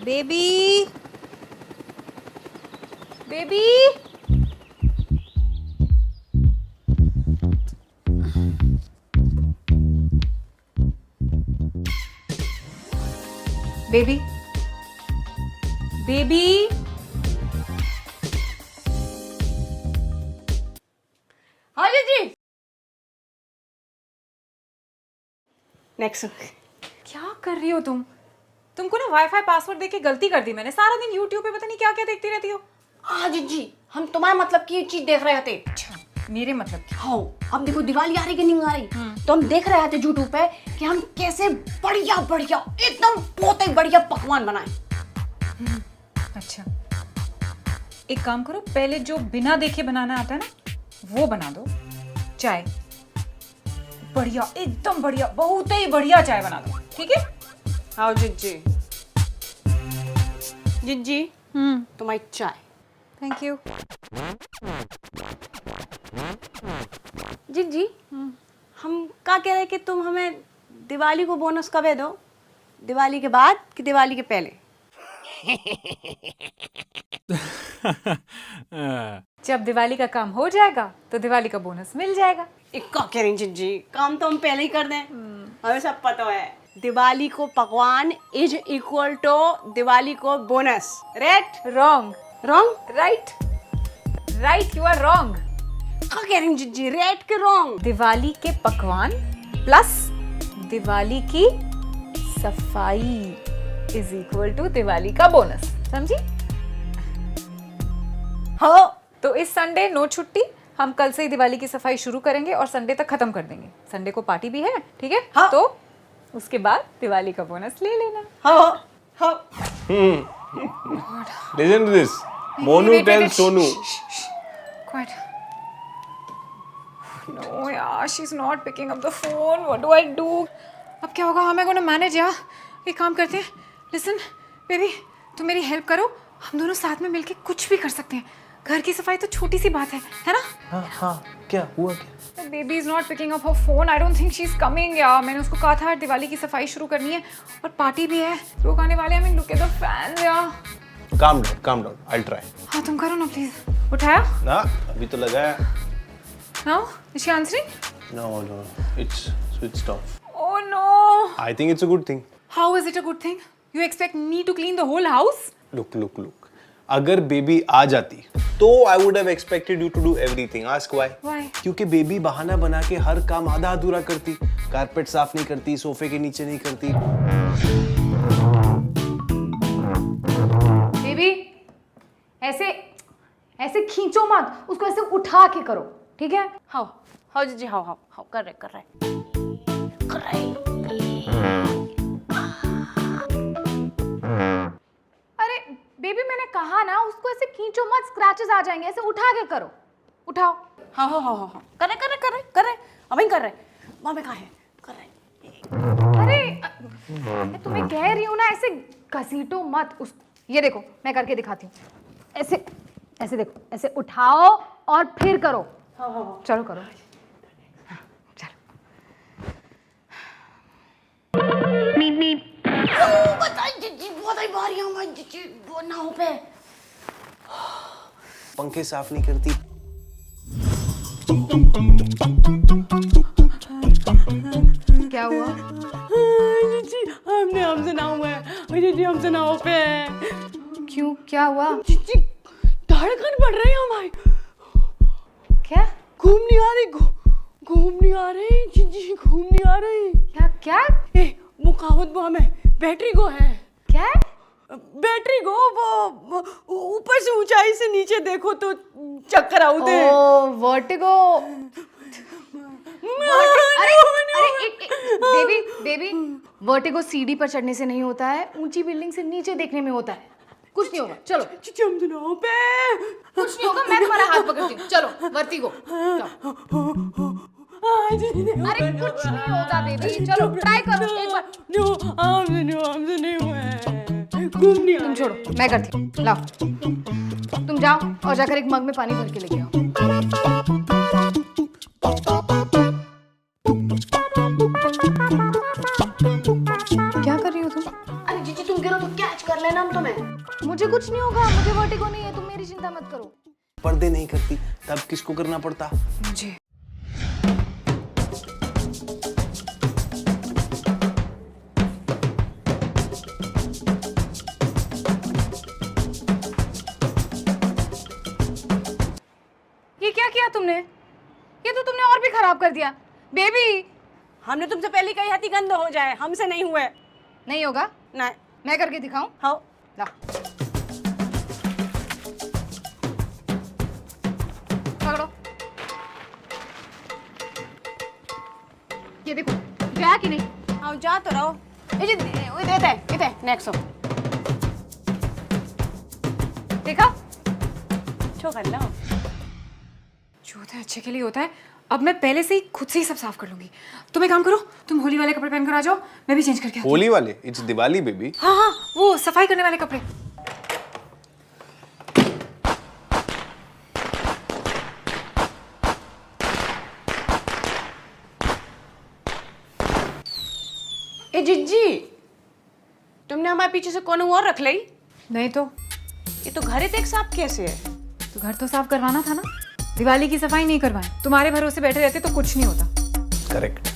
Baby baby baby baby हाँ जी next. क्या कर रही हो तुमको ना वाईफाई पासवर्ड देके गलती कर दी मैंने। सारा दिन यूट्यूब पे पता नहीं क्या क्या देखती रहती हो। हाँ जी हम तुम्हारे मतलब की चीज देख रहे थे। अच्छा मेरे मतलब की। हाँ अब देखो दिवाली आ रही कि नहीं आ रही, तो हम देख रहे थे यूट्यूब पे कि हम कैसे बढ़िया बढ़िया एकदम बहुत ही बढ़िया पकवान बनाए। अच्छा एक काम करो, पहले जो बिना देखे बनाना आता है ना वो बना दो। चाय बढ़िया एकदम बढ़िया बहुत ही बढ़िया चाय बना दो, ठीक है? हाँ जिज्जी जिज्जी तुम्हारी चाय। Thank you. जिज्जी हम क्या कह रहे हैं कि तुम हमें दिवाली को बोनस कब दो, दिवाली के बाद कि दिवाली के पहले? जब दिवाली का काम हो जाएगा तो दिवाली का बोनस मिल जाएगा। एक क्या कह रही हैं जिज्जी, काम तो हम पहले ही कर दें। हमें सब पता है दिवाली को पकवान इज इक्वल टू दिवाली को bonus. Right wrong wrong? Right right, you are wrong. क्या कह रही हैं जिज्जी, राइट के रॉन्ग? दिवाली के पकवान प्लस दिवाली की सफाई इज इक्वल टू दिवाली का बोनस, समझी? हाँ तो इस संडे नो छुट्टी, हम कल से ही दिवाली की सफाई शुरू करेंगे और संडे तक खत्म कर देंगे। संडे को पार्टी भी है, ठीक है? हाँ। तो उसके बाद दिवाली का बोनस ले लेना। हाँ हाँ। Listen to this. Monu tells Sonu. Quiet. No यार, she's not picking up the phone. What do I do? अब क्या होगा? How am I going to manage यार? एक काम करते हैं. Listen, baby, तुम मेरी हेल्प करो. हम दोनों साथ में मिलके कुछ भी कर सकते हैं. घर की सफाई तो छोटी सी बात है ना? हाँ क्या हुआ क्या? The baby is not picking up her phone. I don't think she's coming यार. मैंने उसको कहा था दिवाली की सफाई शुरू करनी है और पार्टी भी है. लोग आने वाले हैं. I mean, look at the fans यार. Calm down. I'll try. हाँ तुम करो ना प्लीज. उठाया? ना अभी तो लगाया. No? Is she answering? No. It's switched off. Oh no. I think it's a good thing. How is it a good thing? You expect me to clean the whole house? Look. अगर baby आ जाती तो I would have expected you to do everything. Ask why? Why? क्योंकि baby बहाना बना के हर काम आधा अधूरा करती. कारपेट साफ नहीं करती, सोफे के नीचे नहीं करती. बेबी ऐसे खींचो मत, उसको ऐसे उठा के करो, ठीक है? हाँ जी हाँ कर रहे अरे बेबी मैंने कहा ना उसको ऐसे खींचो मत, स्क्रैचेस आ जाएंगे, ऐसे उठा के करो, उठाओ। हाँ कर रहे अभी कर रहे। माँ कहाँ है? कर रहे। अरे मैं तुम्हें कह रही हूँ ना ऐसे घसीटो मत उस। ये देखो मैं करके दिखाती हूँ। ऐसे देखो, ऐसे उठाओ और फिर करो। हाँ चलो करो। हाँ, चलो। बहुत ही भारी हूँ मैं जिज्जी, वो ना हो पे। पंखे साफ नहीं करती. क्या हुआ? जिज्जी हमसे ना हुआ है। जिज्जी हमसे ना हो पे। क्यों, क्या हुआ? जिज्जी धड़कन बढ़ रही है हमारी। क्या घूम नहीं आ रही जिज्जी, घूम नहीं आ रही। क्या वो कहावत वो हमें बैटरी को है। क्या? बैटरी को वो ऊपर से ऊंचाई से नीचे देखो तो चक्कर आउट है। ओ वर्टिगो। अरे बेबी वर्टिगो सीढ़ी पर चढ़ने से नहीं होता है, ऊंची बिल्डिंग से नीचे देखने में होता है। कुछ नहीं होगा, चलो। हम सुनाओ पे। कुछ नहीं होगा, मैं तुम्हारा हाथ पकड़ती हूँ, चलो वर्टिगो। अरे कुछ नहीं होगा बेबी, चलो ट्राई करो एक बार। हमसे नहीं हुआ है। घूम नहीं आ तुम छोड़ो, मैं करती हूँ। लाओ तुम जाओ और जाकर एक मग में पानी भर के लेके आओ। क्या कर रही हो तुम? अरे जीजी तुम गिरो तो कैच कर लेना हम तुम्हें। मुझे कुछ नहीं होगा, मुझे वर्टिगो नहीं है, तुम मेरी चिंता मत करो। पर्दे नहीं करती तब किसको करना पड़ता? मुझे। ये क्या किया तुमने? ये तो तुमने और भी खराब कर दिया। बेबी, हमने तुमसे पहले कही हती गंद हो जाए, हमसे नहीं हुए। नहीं होगा, नहीं। मैं करके दिखाऊं? हाँ। ला, पकड़ो। ये देखो, गया कि नहीं? हाँ जा तो रहो। इधे नेक्स्ट हो। देखा? छो कर लो। जो होता है अच्छे के लिए होता है। अब मैं पहले से ही खुद से ही सब साफ कर लूंगी। तुम एक काम करो, तुम होली वाले कपड़े पहन कर आ जाओ, मैं भी चेंज करके आती हूँ। होली वाले? It's Diwali baby. हाँ हाँ, वो सफाई करने वाले कपड़े। ए जिज्जी, तुमने हमारे पीछे से कौन और रख ली? नहीं तो ये तो घर एक साफ कैसे है? तो घर तो साफ करवाना था ना, दिवाली की सफाई नहीं करवाएं। तुम्हारे भरोसे बैठे रहते तो कुछ नहीं होता। करेक्ट।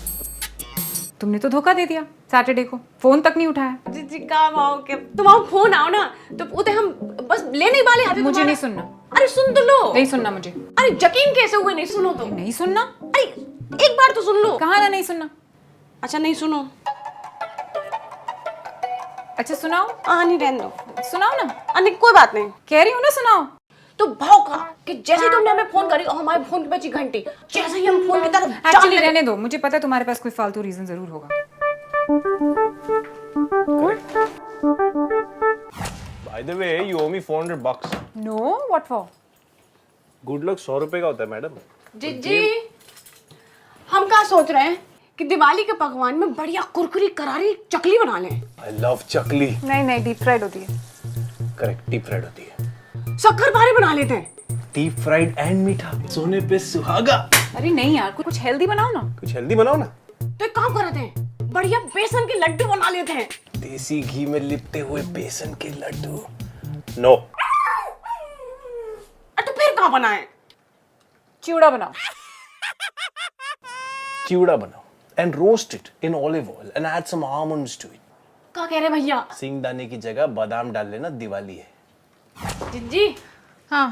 तुमने तो धोखा दे दिया सैटरडे को, फोन तक नहीं उठाया। जिज्जी काम आओ के तुम आओ, फोन आओ ना तो उते हम बस लेने वाले आते। मुझे नहीं सुनना। अरे सुन तो लो। नहीं सुनना मुझे। अरे यकीन कैसे हुए नहीं सुनो तो? नहीं सुनना। अरे एक बार तो सुन लो। कहा ना नहीं सुनना। अच्छा नहीं सुनो। अच्छा सुनाओ। हाँ नहीं रहने दो। सुनाओ ना। नहीं कोई बात नहीं। कह रही हूँ ना सुनाओ। तो भाव का कि जैसे ही तुमने हमें फोन करी और हमारे फोन की बची घंटी, जैसे ही हम फोन की तरफ एक्चुअली रहने दो, मुझे पता है तुम्हारे पास कोई फालतू रीजन जरूर होगा। बाय द वे यू ओwe me $400। No, what for? Good luck 100 रुपए का होता है मैडम। जिज्जी, हम क्या सोच रहे हैं कि दिवाली के पकवान में बढ़िया कुरकुरी करारी चकली बना लें। आई लव चकली। नहीं नहीं, डीप फ्राइड होती है। करेक्ट, डीप फ्राइड होती है। शक्करपारे बना लेते हैं। डीप फ्राइड एंड मीठा, सोने पे सुहागा। अरे नहीं यार, कुछ हेल्दी बनाओ ना। कुछ हेल्दी बनाओ ना। तो एक काम करते हैं, बढ़िया बेसन के लड्डू बना लेते हैं। देसी घी में लिपटे हुए बेसन के लड्डू। नो। तो फिर कहाँ बनाए? चिवड़ा बनाओ। चिवड़ा बनाओ and roast it in olive oil and add some almonds to it. क्या कह रहे भैया? सिंगदाने की जगह बादाम डाल लेना, दिवाली है। जिज्जी, हाँ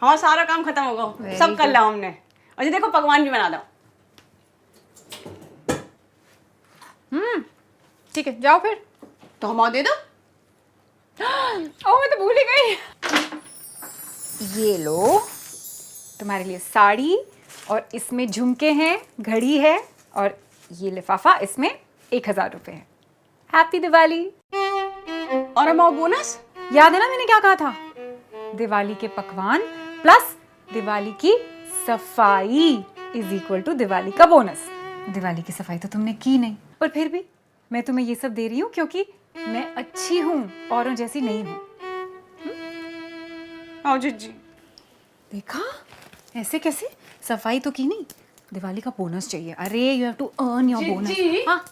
हमारा सारा काम खत्म हो गया, सब कर लिया हमने। और ये देखो पकवान भी बना दो। ठीक है, जाओ फिर। तो हम दे दो। ओ मैं तो भूल ही गई। ये लो तुम्हारे लिए साड़ी, और इसमें झुमके हैं, घड़ी है, और ये लिफाफा, इसमें 1000 रुपए है। हैप्पी दिवाली। और हमारा बोनस? याद है ना मैंने क्या कहा था? दिवाली के पकवान प्लस दिवाली की सफाई इज इक्वल टू दिवाली का बोनस। दिवाली की सफाई तो तुमने की नहीं, पर फिर भी मैं तुम्हें ये सब दे रही हूँ क्योंकि मैं अच्छी हूँ, औरों जैसी नहीं हूँ। आओ जिज्जी। देखा, ऐसे कैसे? सफाई तो की नहीं, दिवाली का बोनस चाहिए। अरे you have to earn your bonus. जिज्जी, हाँ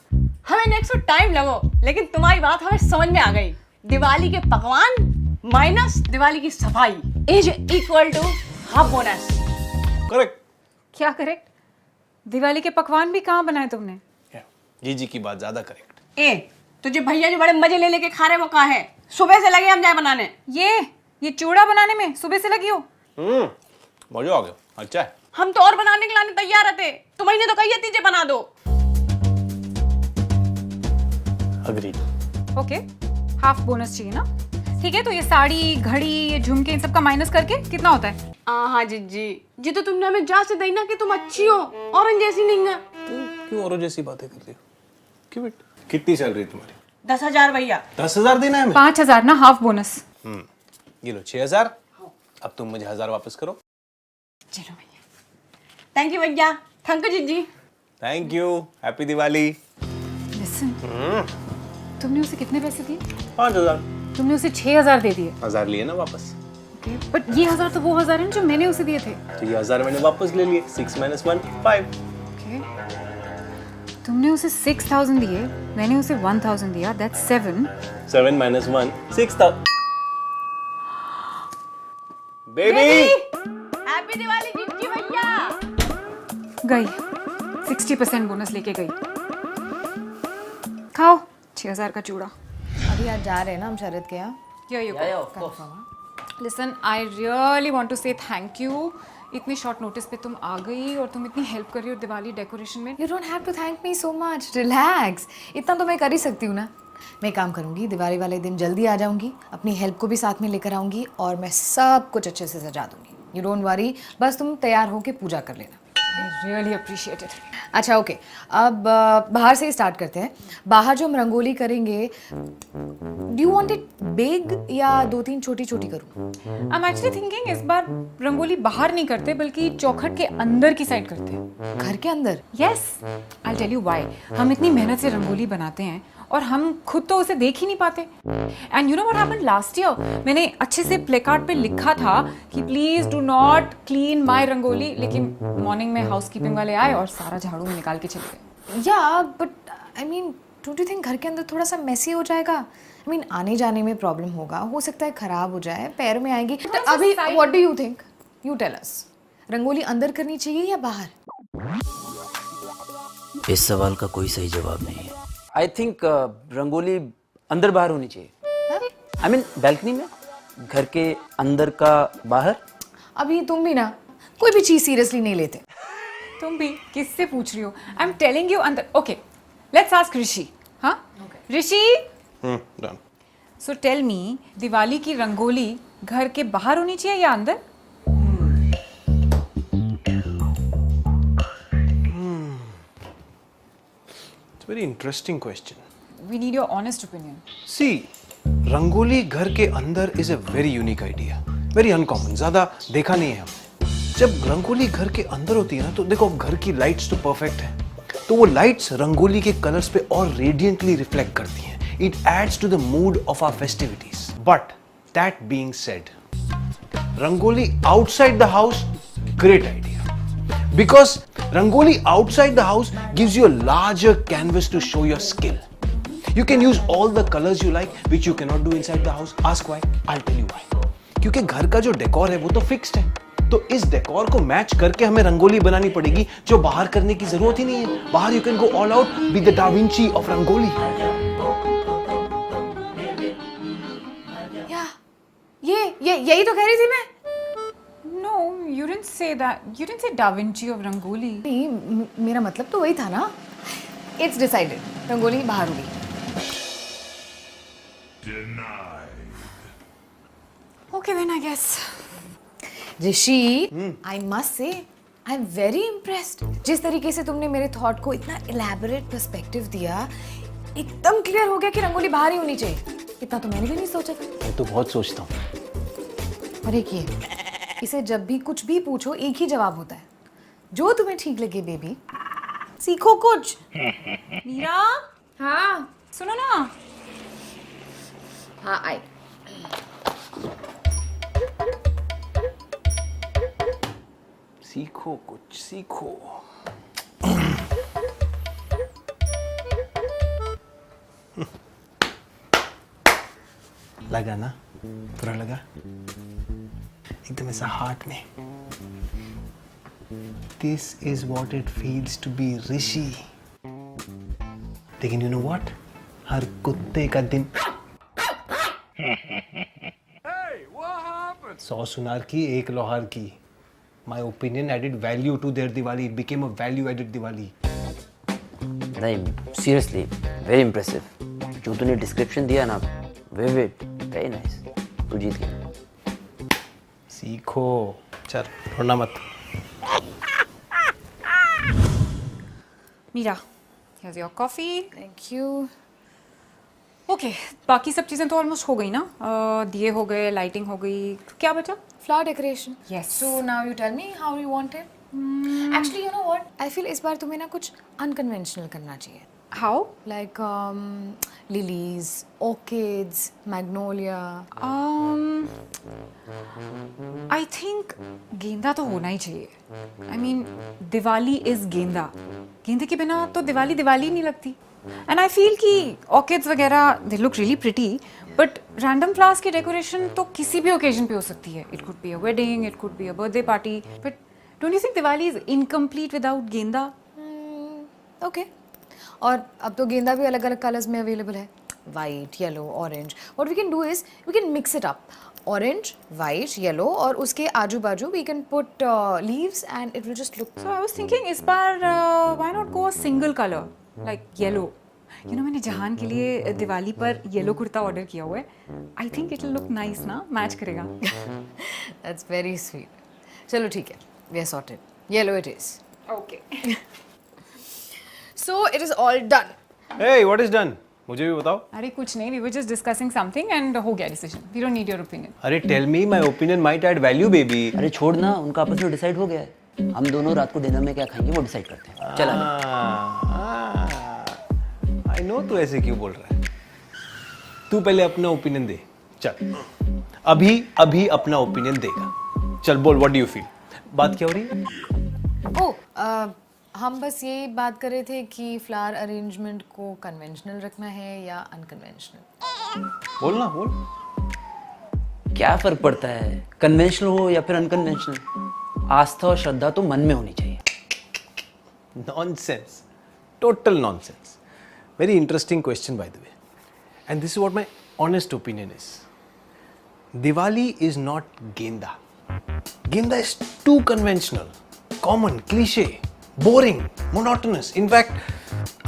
हमें नेक्स्ट टाइम लगो, लेकिन तुम्हारी बात हमें समझ में आ गई। दिवाली के पकवान माइनस दिवाली की सफाई is equal to half bonus. Correct. क्या करेक्ट? दिवाली के पकवान भी कहाँ बनाए तुमने? जी की बात ज्यादा करेक्ट। ए तुझे भैया जो बड़े मजे ले लेके खा रहे वो कहाँ है? सुबह से लगे हम जाए बनाने। ये चूड़ा बनाने में सुबह से लगी हो। मजा आ गया। अच्छा है। हम तो और बनाने के लाने तैयार रहते, तुम्हें तो कही थी बना दो। अग्री। ओके, हाफ बोनस चाहिए ना? ठीक है, तो ये साड़ी, घड़ी, ये झुमके, इन सब का माइनस करके कितना होता है? हाँ जिज्जी, जी तो तुमने हमें जा से दी ना कि तुम अच्छी हो, औरन जैसी नहीं है। तुम क्यों औरों जैसी बातें करती हो? क्यों बेटा? कितनी सैलरी तुम्हारी? 10,000 भैया। 10,000 देना है हमें? 5,000 ना, हाफ बोनस। ये लो 6,000। अब तुम मुझे 1,000 वापस करो। चलो भैया। थैंक यू भैया। थैंक यू जिज्जी। Thank you. Happy Diwali. Listen, तुमने उसे कितने पैसे दिए? 5,000। तुमने उसे 6,000 दे दिए। 1,000 लिए ना वापस। ओके, बट ये 1,000 तो वो 1,000 है जो मैंने उसे दिए थे। तो ये 1,000 मैंने वापस ले लिए। 6 - 1 5। ओके, तुमने उसे 6,000 दिए, मैंने उसे 1,000 दिया, that's 7. 7 minus 1, 6,000. Baby! Happy Diwali जिंकी भैया। गई 60% बोनस लेके गई। खाओ 6,000 का चूड़ा। अभी आज जा रहे हैं ना हम शरद के यहाँ। Here you go. Yeah, of course. Listen, I really want to say thank you. इतनी शॉर्ट नोटिस पे तुम आ गई और तुम इतनी हेल्प कर रही हो दिवाली डेकोरेशन में। You don't have to thank me so much. Relax. इतना तो मैं कर ही सकती हूँ ना। मैं काम करूँगी, दिवाली वाले दिन जल्दी आ जाऊँगी, अपनी हेल्प को भी साथ में लेकर आऊँगी और मैं सब कुछ अच्छे से सजा दूँगी। You don't worry, बस तुम तैयार होके पूजा कर लेना। I really appreciate it. अच्छा ओके, अब बाहर से ही स्टार्ट करते हैं। बाहर जो हम रंगोली करेंगे, do you want it big या 2-3 छोटी छोटी करूँ? I'm actually thinking इस बार रंगोली बाहर नहीं करते बल्कि चौखट के अंदर की साइड करते हैं। घर के अंदर? Yes, I'll tell you why. हम इतनी मेहनत से रंगोली बनाते हैं और हम खुद तो उसे देख ही नहीं पाते। And you know what happened last year? मैंने अच्छे से प्लेकार्ड पे लिखा था कि please do not clean my rangoli, लेकिन मॉर्निंग में हाउसकीपिंग वाले आए और सारा झाड़ू में निकाल के चले गए। या but I mean don't you think घर के अंदर थोड़ा सा मेसी हो जाएगा? आई मीन आने जाने में प्रॉब्लम होगा, हो सकता है खराब हो जाए, पैर में आएगी। तो अभी what do you think? You tell us, rangoli अंदर करनी चाहिए या बाहर? इस सवाल का कोई सही जवाब नहीं है। आई थिंक रंगोली अंदर बाहर होनी चाहिए। आई मीन बैल्कनी में, घर के अंदर का बाहर। अभी तुम भी ना कोई भी चीज सीरियसली नहीं लेते। तुम भी किससे पूछ रही हो? आई एम टेलिंग यू अंदर। Okay, let's ask Rishi. हाँ Rishi, Done. So tell me, Diwali की रंगोली घर के बाहर होनी चाहिए या अंदर? It's a very interesting question. We need your honest opinion. See, rangoli घर के अंदर is a very unique idea, very uncommon, ज़्यादा देखा नहीं है हमने। जब रंगोली घर के अंदर होती है ना, तो देखो घर की लाइट्स तो परफेक्ट है, तो वो लाइट्स रंगोली के कलर्स पे और रेडियंटली रिफ्लेक्ट करती हैं। It adds to the mood of our festivities. But that being said, rangoli outside the house, great idea. Because rangoli outside the house gives you a larger canvas to show your skill. You can use all the colors you like, which you cannot do inside the house. Ask why? I'll tell you why. क्योंकि घर का जो decor है वो तो fixed है, तो इस डेकोर को मैच करके हमें रंगोली बनानी पड़ेगी, जो बाहर करने की जरूरत ही नहीं है। बाहर you can go all out, be the da Vinci of rangoli. ये यही तो कह रही थी मैं। No, you didn't say that. You didn't say Da Vinci of Rangoli. नहीं, मेरा मतलब तो वही था ना। इट्स डिसाइडेड, रंगोली बाहर होगी। Okay then, I guess. Rishi, I must say I am very impressed. जिस तरीके से तुमने मेरे थॉट को इतना इलैबोरेट पर्सपेक्टिव दिया, एकदम क्लियर हो गया कि रंगोली बाहर ही होनी चाहिए। इतना तो मैंने भी नहीं सोचा था। मैं तो बहुत सोचता हूँ। और एक ये, इसे जब भी कुछ भी पूछो एक ही जवाब होता है, जो तुम्हें ठीक लगे बेबी, सीखो कुछ। मीरा, हाँ सुनो ना। हाँ आई। सीखो कुछ, सीखो। लगा ना? बुरा लगा? एकदम ऐसा हार्ट में। This is what it feels to be ऋषि। लेकिन you know what? हर कुत्ते का दिन 100 सुनार की, 1 लोहार की। My opinion added value to their Diwali. It became a value-added Diwali. नहीं सीरियसली वेरी इम्प्रेसिव। जो तूने डिस्क्रिप्शन दिया ना, विविड, वेरी नाइस। तू जीत गया। सीखो। चल, छोड़ना मत। Meera, here's your coffee. Thank you. Okay, बाकी सब चीज़ें तो ऑलमोस्ट हो गई ना। दिए हो गए, लाइटिंग हो गई, क्या बचा? Flower decoration. Yes. So now you tell me how you want it. Actually, you know what? I feel इस बार तुम्हें ना कुछ अनकन्वेंशनल करना चाहिए। How? Like lilies, orchids, Magnolia? I think गेंदा तो होना ही चाहिए. आई मीन दिवाली इज गेंदा. गेंदे के बिना तो दिवाली दिवाली नहीं लगती. एंड आई फील कि ऑर्किड्स वगैरह they look really pretty, but random flowers की डेकोरेशन तो किसी भी ओकेजन पे हो सकती है. It could be a wedding, it could be a birthday party, but don't you think Diwali is incomplete without गेंदा? ओके. और अब तो गेंदा भी अलग अलग कलर्स में अवेलेबल है, white, yellow, orange. What we can do is we can mix it up. Orange, white, yellow, और उसके आजू बाजू we can put leaves and it will just look. So I was thinking इस बार why not go a single color like yellow. You know मैंने जहान के लिए दिवाली पर येलो कुर्ता ऑर्डर किया हुआ है. I think it will look nice ना, मैच करेगा. That's very sweet. चलो ठीक है, we are sorted. Yellow it is. Okay. So it is all done. Hey, what is done? मुझे भी बताओ. अरे कुछ नहीं, we were just discussing something and हो गया decision. We don't need your opinion. अरे tell me, my opinion might add value, baby. अरे छोड़ ना, उनका आपस में डिसाइड हो गया है. हम दोनों रात को डिनर में क्या खाएंगे वो डिसाइड करते हैं. चल I know तू ऐसे क्यों बोल रहा है. तू पहले अपना ओपिनियन दे. चल अभी अपना ओपिनियन देगा. चल बोल, व्हाट डू यू फील. बात क्या हो रही है. ओ हम बस ये बात कर रहे थे कि फ्लावर अरेंजमेंट को कन्वेंशनल रखना है या अनकन्वेंशनल. बोल ना, बोल. क्या फर्क पड़ता है, कन्वेंशनल हो या फिर अनकन्वेंशनल. आस्था और श्रद्धा तो मन में होनी चाहिए. Nonsense. Total nonsense. Very interesting question, by the way. And this is what my honest opinion is. Diwali is not Genda. Genda is too conventional, common, cliche, boring, monotonous, in fact,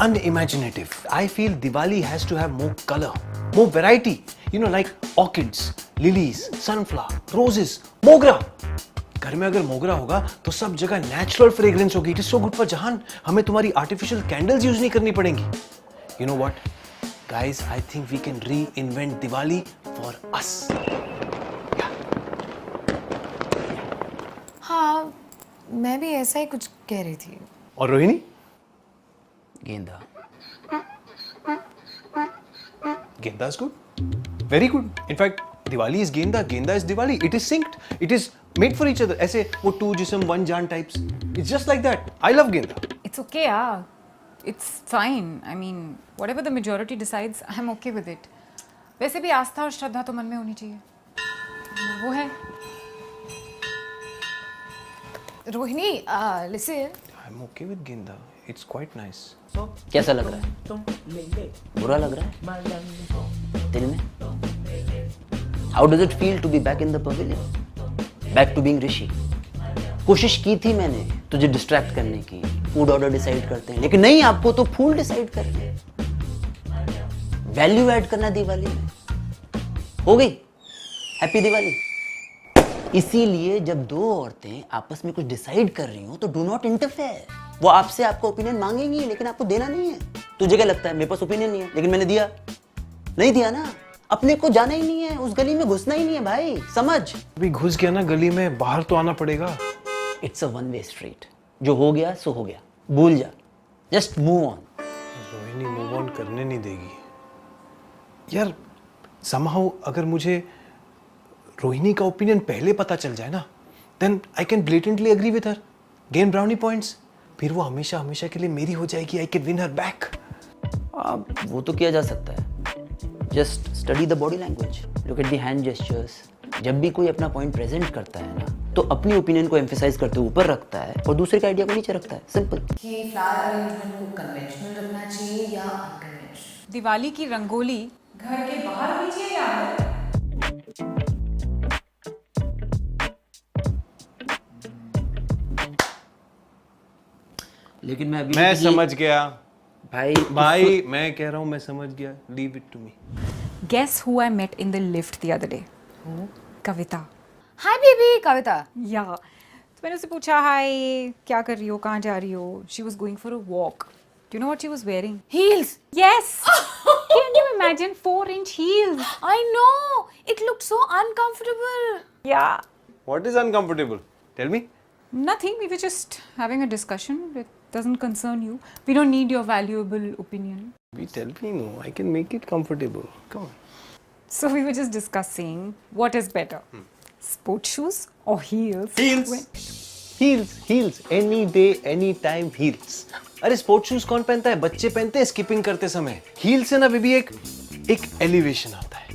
unimaginative. I feel Diwali has to have more color, more variety. You know, like orchids, lilies, sunflower, roses, mogra. घर में अगर मोगरा होगा तो सब जगह natural fragrance होगी. It is so good for Jahaan. हमें तुम्हारी आर्टिफिशियल कैंडल्स यूज नहीं करनी पड़ेंगी. You know what guys, I think we can reinvent Diwali for us. हाँ, मैं भी ऐसा ही कुछ कह रही थी. और रोहिणी. गेंदा. गेंदा is good, very good. In fact Diwali is गेंदा, गेंदा is Diwali. It is synced, it is made for each other. ऐसे वो टू जिस्म वन जान types. It's just like that. I love गेंदा. It's okay, yeah. It's fine. I mean, whatever the majority decides, I'm okay with it. वैसे भी आस्था और श्रद्धा तो मन में होनी चाहिए. वो है. Rohini, listen. I am okay with Genda. It's quite nice. कैसा लग रहा है, बुरा लग रहा है दिल में. How does it feel to be back in the pavilion, back to being Rishi. कोशिश की थी मैंने तुझे डिस्ट्रैक्ट करने की. फूड ऑर्डर डिसाइड करते हैं, लेकिन नहीं, आपको तो फूल डिसाइड करना है. वैल्यू ऐड करना दिवाली में. हो गई हैप्पी दिवाली. इसीलिए जब दो औरतें आपस में कुछ डिसाइड कर रही हो तो डू नॉट इंटरफेयर. वो आपसे आपका ओपिनियन मांगेंगी, लेकिन आपको देना नहीं है. तुझे क्या लगता है मेरे पास ओपिनियन नहीं है, लेकिन मैंने दिया नहीं दिया ना. अपने को जाना ही नहीं है, उस गली में घुसना ही नहीं है भाई, समझ. अभी घुस गया ना गली में, बाहर तो आना पड़ेगा. It's a one way street. जो हो गया सो हो गया, भूल जा. Just move on. Rohini move on करने नहीं देगी यार. somehow अगर मुझे रोहिणी का ओपिनियन पहले पता चल जाए ना, then I can blatantly agree with her, gain brownie points. फिर वो हमेशा हमेशा के लिए मेरी हो जाएगी. I can win her back. अब वो तो किया जा सकता है. Just study the body language, look at the hand gestures. जब भी कोई अपना पॉइंट प्रेजेंट करता है ना, तो अपनी ओपिनियन को एम्फेसाइज करते हुए ऊपर रखता है और दूसरे के आइडिया को नीचे रखता है. सिंपल. कि फ्लावर अरेंजमेंट को कन्वेंशनल रखना चाहिए या अनकन्वेंशनल. दिवाली की रंगोली घर के बाहर होनी चाहिए या अंदर? लेकिन मैं अभी मैं समझ गया भाई. मैं कह रहा हूँ, मैं समझ गया. Leave it to me. Guess who I met in the lift the other day? Kavita. Hi baby, Kavita. या तो मैंने उससे पूछा, हाय क्या कर रही हो, कहाँ जा रही हो. She was going for a walk. Do you know what she was wearing? Heels. Yes. Can you imagine 4-inch heels? I know. It looked so uncomfortable. Yeah. What is uncomfortable? Tell me. Nothing. We were just having a discussion with doesn't concern you. We don't need your valuable opinion. We tell me no, I can make it comfortable. Come on. So we were just discussing what is better, sports shoes or heels? Heels any day any time heals. अरे sports shoes कौन पहनता है? बच्चे पहनते हैं skipping करते समय. Heal से ना बेबी एक एलिवेशन आता है,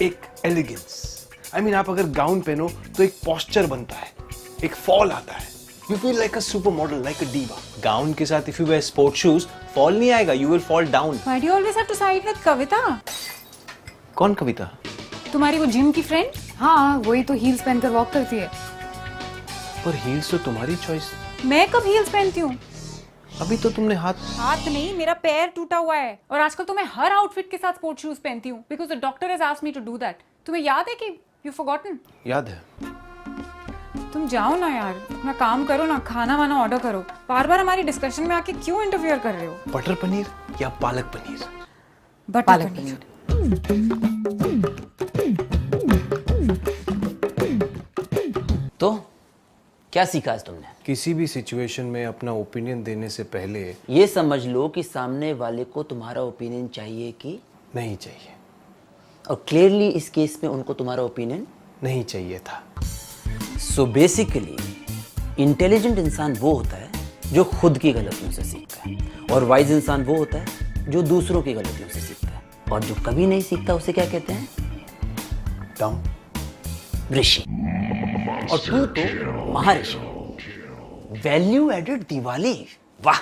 एक एलिगेंस. आई मीन आप अगर गाउन पहनो तो एक पोस्चर बनता है, एक फॉल आता है. You feel like a supermodel, like a diva. Gown के साथ if you wear sports shoes, fall नहीं आएगा, you will fall down. Why do you always have to side with Kavita? कौन कविता? तुम्हारी वो जिम की फ्रेंड? हाँ वही तो हील्स पहनकर वॉक करती है. पर हील्स तो तुम्हारी चॉइस. मैं कब हील्स पहनती हूँ? अभी तो तुमने हाथ नहीं, मेरा पैर टूटा हुआ है और आजकल तो मैं हर आउटफिट के साथ स्पोर्ट्स शूज पहनती हूँ because the doctor has asked me to do that. तुम्हें याद है कि यू फॉरगॉटन? याद है. तुम जाओ ना यार, अपना काम करो ना, खाना वाना ऑर्डर करो. बार बार हमारी डिस्कशन में आके क्यों इंटरफियर कर रहे हो? बटर पनीर या पालक पनीर? बटर पालक पनीर. तो क्या सीखा आज तुमने? किसी भी सिचुएशन में अपना ओपिनियन देने से पहले ये समझ लो कि सामने वाले को तुम्हारा ओपिनियन चाहिए कि नहीं चाहिए. और क्लियरली इस केस में उनको तुम्हारा ओपिनियन नहीं चाहिए था. सो बेसिकली इंटेलिजेंट इंसान वो होता है जो खुद की गलतियों से सीखता है, और वाइज इंसान वो होता है जो दूसरों की गलतियों से सीखता है, और जो कभी नहीं सीखता उसे क्या कहते हैं? डम. ऋषि. और तू तो महर्षि. Value added Diwali. वाह.